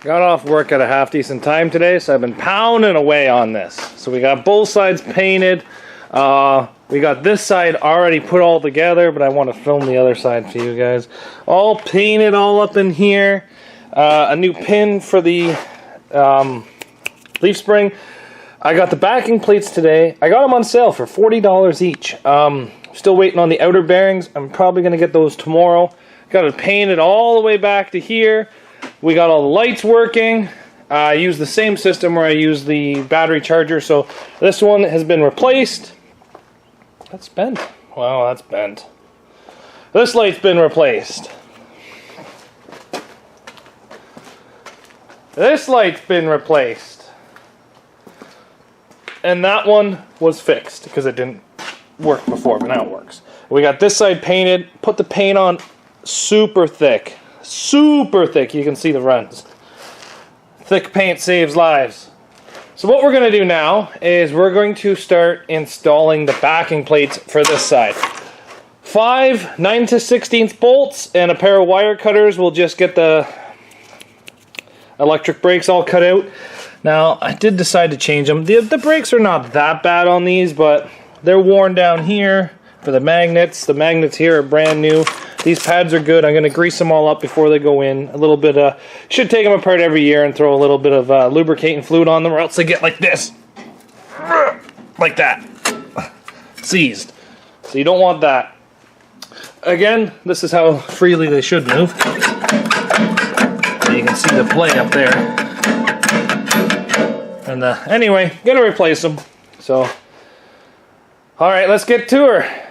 Got off work at a half decent time today, so I've been pounding away on this. So we got both sides painted. We got this side already put all together, but I want to film the other side for you guys. All painted all up in here. A new pin for the leaf spring. I got the backing plates today. I got them on sale for $40 each. Still waiting on the outer bearings. I'm probably going to get those tomorrow. Got it painted all the way back to here. We got all the lights working. I use the same system where I use the battery charger. So this one has been replaced. That's bent. Wow, that's bent. This light's been replaced. This light's been replaced. And that one was fixed because it didn't work before, but now it works. We got this side painted. Put the paint on super thick. Super thick. You can see the runs. Thick paint saves lives. So what we're going to do now is we're going to start installing the backing plates for this side. 5 9/16 bolts and a pair of wire cutters will just get the electric brakes all cut out. Now, I did decide to change them. The brakes are not that bad on these, but they're worn down here for the magnets. The magnets here are brand new. These pads are good. I'm going to grease them all up before they go in. A little bit, should take them apart every year and throw a little bit of lubricating fluid on them, or else they get like this. Like that. Seized. So you don't want that. Again, this is how freely they should move. You can see the play up there. And anyway, gonna replace them. So, all right, let's get to her.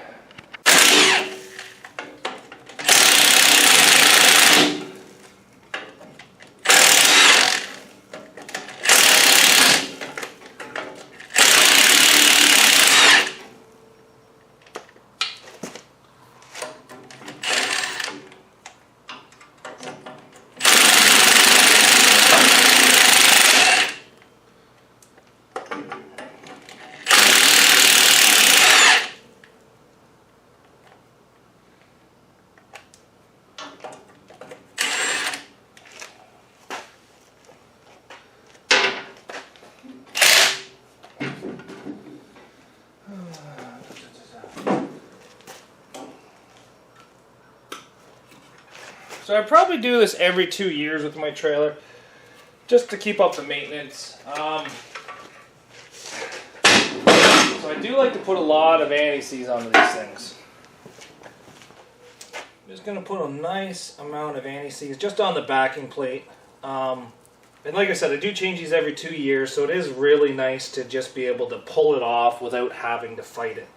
So I probably do this every 2 years with my trailer, just to keep up the maintenance. So I do like to put a lot of anti-seize onto these things. I'm just going to put a nice amount of anti-seize just on the backing plate. And like I said, I do change these every 2 years, so it is really nice to just be able to pull it off without having to fight it.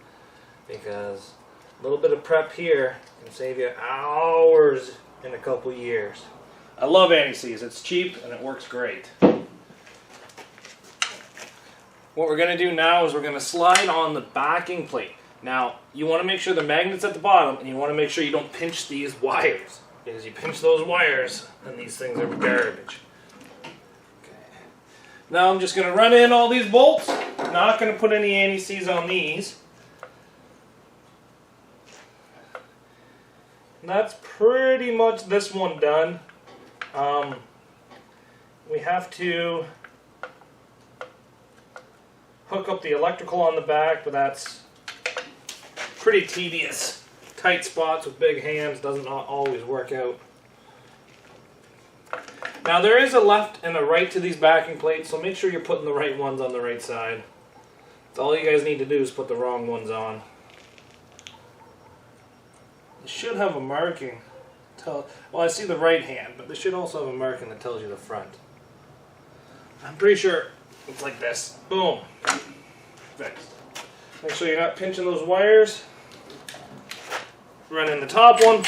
Because a little bit of prep here can save you hours in a couple years. I love anti-seize. It's cheap and it works great. What we're going to do now is we're going to slide on the backing plate. Now, you want to make sure the magnet's at the bottom, and you want to make sure you don't pinch these wires. Because you pinch those wires, and these things are garbage. Okay. Now I'm just going to run in all these bolts. Not going to put any anti-seize on these. And that's pretty much this one done. We have to hook up the electrical on the back, but that's pretty tedious. Tight spots with big hands doesn't always work out. Now there is a left and a right to these backing plates, so make sure you're putting the right ones on the right side. That's all you guys need to do is put the wrong ones on. It should have a marking. Well, I see the right hand, but they should also have a marking that tells you the front. I'm pretty sure it's like this. Boom. Fixed. Make sure you're not pinching those wires. Run in the top one.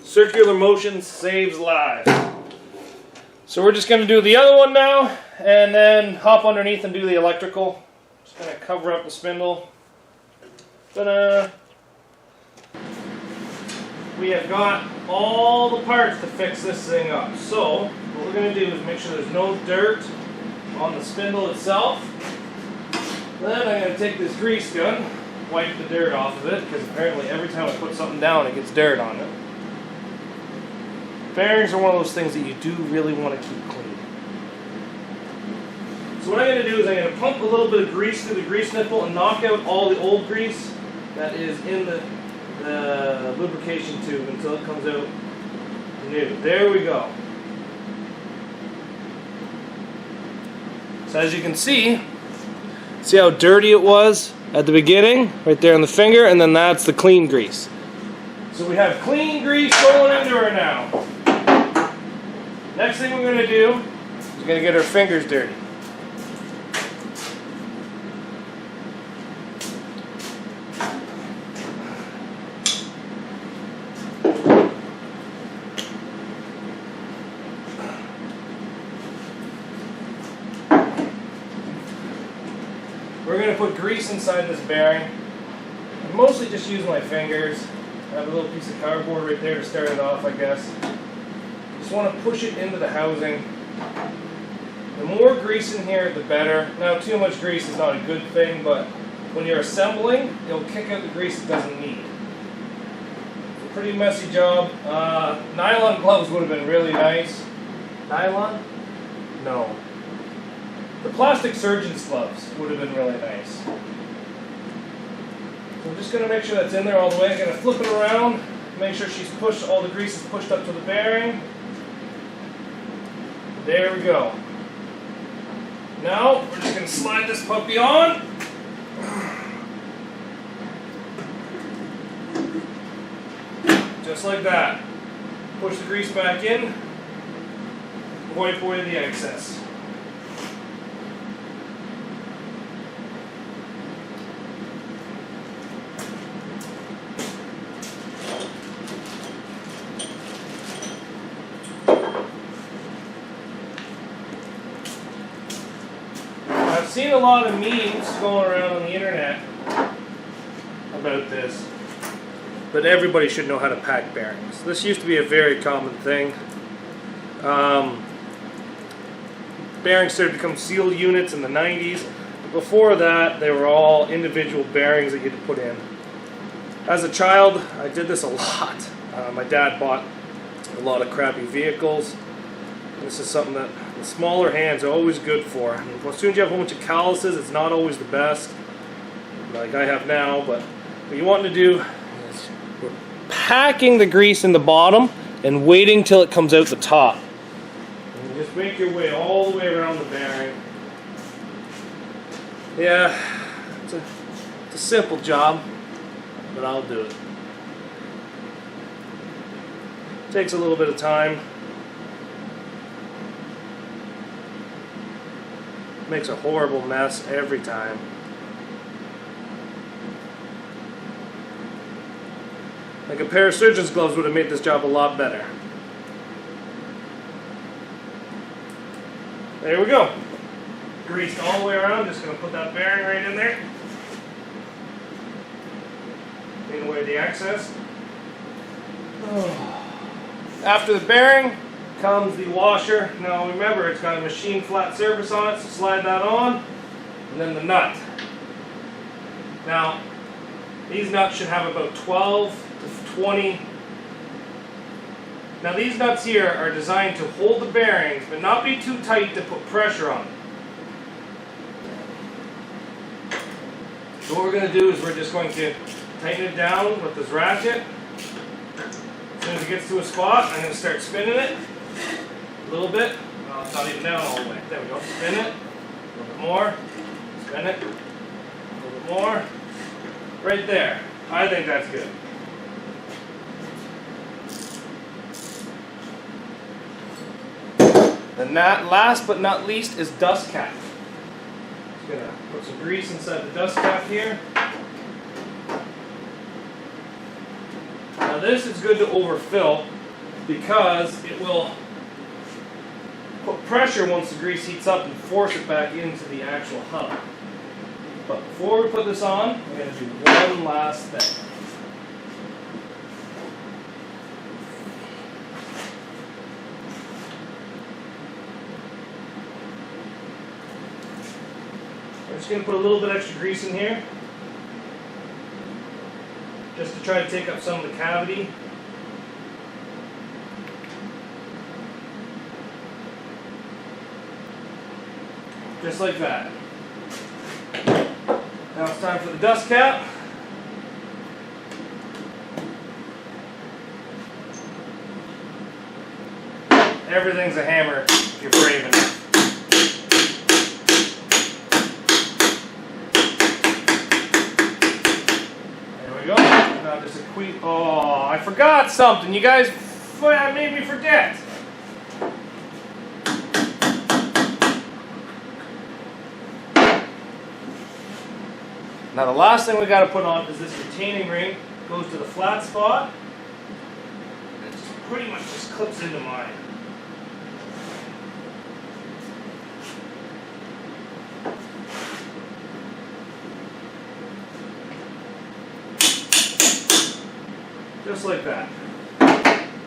Circular motion saves lives. So we're just going to do the other one now, and then hop underneath and do the electrical. Just going to cover up the spindle. Ta-da! we have got all the parts to fix this thing up. So what we're going to do is make sure there's no dirt on the spindle itself. Then I'm going to take this grease gun, wipe the dirt off of it, because apparently every time I put something down it gets dirt on it. Bearings are one of those things that you do really want to keep clean. So what I'm going to do is I'm going to pump a little bit of grease through the grease nipple and knock out all the old grease that is in the lubrication tube until it comes out new. There we go. So as you can see how dirty it was at the beginning, right there on the finger, and then that's the clean grease. So we have clean grease going into her now. Next thing we're going to do is we're going to get our fingers dirty. We're going to put grease inside this bearing. I mostly just use my fingers. I have a little piece of cardboard right there to start it off, I guess. Just want to push it into the housing. The more grease in here, the better. Now, too much grease is not a good thing, but when you're assembling, it'll kick out the grease it doesn't need. It's a pretty messy job. Nylon gloves would have been really nice. Nylon? No. The plastic surgeon's gloves would have been really nice. So I'm just going to make sure that's in there all the way. I'm going to flip it around, make sure she's pushed, all the grease is pushed up to the bearing. There we go. Now we're just going to slide this puppy on. Just like that. Push the grease back in, wipe away the excess. I've seen a lot of memes going around on the internet about this, but everybody should know how to pack bearings. This used to be a very common thing. Bearings started to become sealed units in the 90s. But before that, they were all individual bearings that you had to put in. As a child, I did this a lot. My dad bought a lot of crappy vehicles. This is something that the smaller hands are always good for. And as soon as you have a whole bunch of calluses, it's not always the best, like I have now. But what you want to do is we're packing the grease in the bottom and waiting till it comes out the top. And you just make your way all the way around the bearing. Yeah, it's a simple job, but I'll do it. Takes a little bit of time. Makes a horrible mess every time. Like a pair of surgeon's gloves would have made this job a lot better. There we go. Greased all the way around. Just going to put that bearing right in there. Clean away the excess. After the bearing comes the washer. Now remember, it's got a machine flat surface on it, so slide that on, and then the nut. Now, these nuts should have about 12 to 20. Now these nuts here are designed to hold the bearings, but not be too tight to put pressure on them. So what we're going to do is we're just going to tighten it down with this ratchet. As soon as it gets to a spot, I'm going to start spinning it. A little bit. Well, it's not even down all the way. There we go. Spin it. A little bit more. Spin it. A little bit more. Right there. I think that's good. And last but not least is dust cap. Just going to put some grease inside the dust cap here. Now this is good to overfill because it will put pressure once the grease heats up and force it back into the actual hub. But before we put this on, we're going to do one last thing. just going to put a little bit extra grease in here, just to try to take up some of the cavity. Just like that. Now it's time for the dust cap. Everything's a hammer if you're brave enough. There we go. Now there's a quick. Oh, I forgot something. You guys made me forget. Now the last thing we got to put on is this retaining ring. Goes to the flat spot. And it just pretty much just clips into mine. Just like that.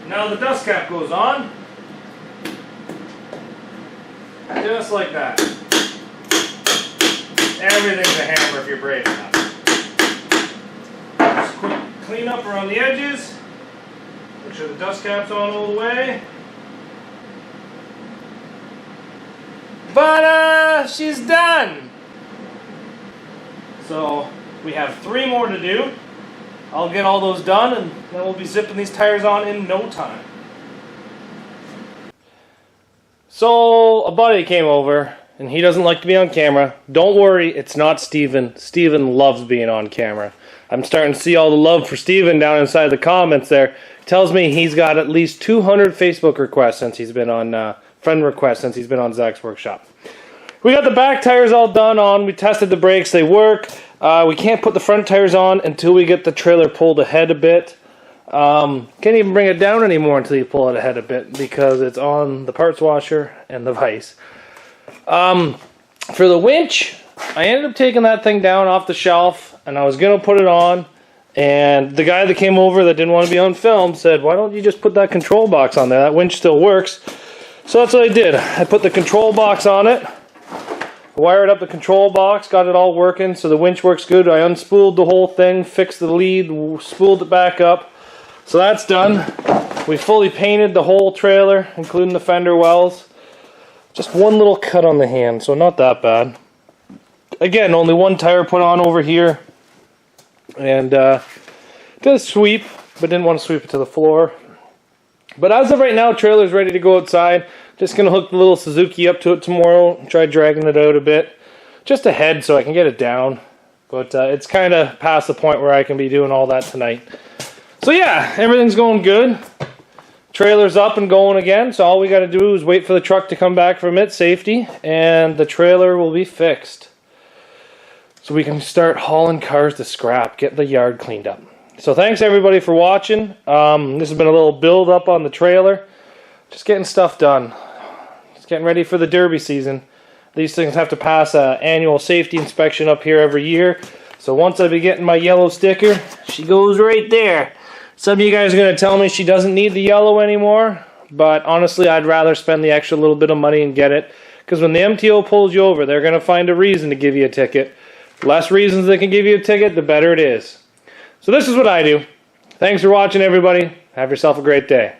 Now the dust cap goes on. Just like that. Everything's a hammer if you're brave enough. Just quick clean up around the edges. Make sure the dust cap's on all the way. But she's done. So we have 3 more to do. I'll get all those done and then we'll be zipping these tires on in no time. So a buddy came over and he doesn't like to be on camera. Don't worry, it's not Steven. Steven loves being on camera. I'm starting to see all the love for Steven down inside the comments there. Tells me he's got at least 200 Facebook requests since he's been on, friend requests since he's been on Zach's workshop. We got the back tires all done on. We tested the brakes, they work. We can't put the front tires on until we get the trailer pulled ahead a bit. Can't even bring it down anymore until you pull it ahead a bit because it's on the parts washer and the vise. For the winch, I ended up taking that thing down off the shelf and I was going to put it on, and the guy that came over that didn't want to be on film said, why don't you just put that control box on there? That winch still works. So that's what I did. I put the control box on it, wired up the control box, got it all working so the winch works good. I unspooled the whole thing, fixed the lead, spooled it back up. So that's done. We fully painted the whole trailer, including the fender wells. Just one little cut on the hand, so not that bad. Again, only one tire put on over here. And did a sweep, but didn't want to sweep it to the floor. But as of right now, trailer's ready to go outside. Just going to hook the little Suzuki up to it tomorrow and try dragging it out a bit. Just ahead so I can get it down. But it's kind of past the point where I can be doing all that tonight. So yeah, everything's going good. Trailer's up and going again, so all we got to do is wait for the truck to come back from its safety, and the trailer will be fixed. So we can start hauling cars to scrap, get the yard cleaned up. So thanks everybody for watching. This has been a little build up on the trailer. Just getting stuff done. Just getting ready for the derby season. These things have to pass an annual safety inspection up here every year. So once I be getting my yellow sticker, she goes right there. Some of you guys are going to tell me she doesn't need the yellow anymore, but honestly I'd rather spend the extra little bit of money and get it, because when the MTO pulls you over, they're going to find a reason to give you a ticket. Less reasons they can give you a ticket, the better it is. So this is what I do. Thanks for watching everybody. Have yourself a great day.